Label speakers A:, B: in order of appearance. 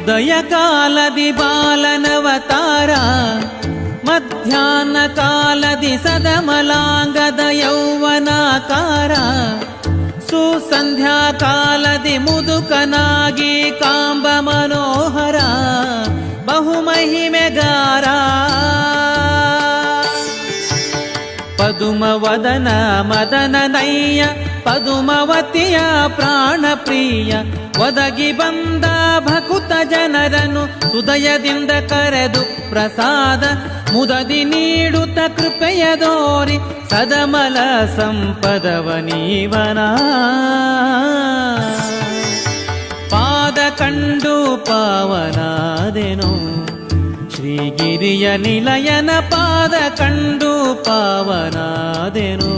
A: ಉದಯ ಕಾಲದಿ ಬಾಲನವತಾರ, ಮಧ್ಯಾಹ್ನ ಕಾಲದಿ ಸದಮಲಾಂಗದ ಯೌವನಾಕಾರ, ಸುಸಂಧ್ಯಾ ಕಾಲದಿ ಮುದುಕನಾಗಿ ಕಾಂಬ ಮನೋಹರ ಬಹುಮಹಿಮೆಗಾರ. ಪದುಮವದನ ಮದನ ನಯ್ಯ ಪದುಮವತಿಯ ಪ್ರಾಣ ಪ್ರಿಯ, ಒದಗಿ ಬಂದ ಭಕುತ ಜನರನ್ನು ಹೃದಯದಿಂದ ಕರೆದು ಪ್ರಸಾದ ಮುದದಿ ನೀಡುತ್ತ ಕೃಪೆಯ ದೋರಿ ಸದಮಲ ಸಂಪದವ ನೀವನ. ಪಾದ ಕಂಡು ಪಾವನಾದೆನೋ ಶ್ರೀಗಿರಿಯ ನಿಲಯನ, ಪಾದ ಕಂಡು ಪಾವನಾದೆನೋ.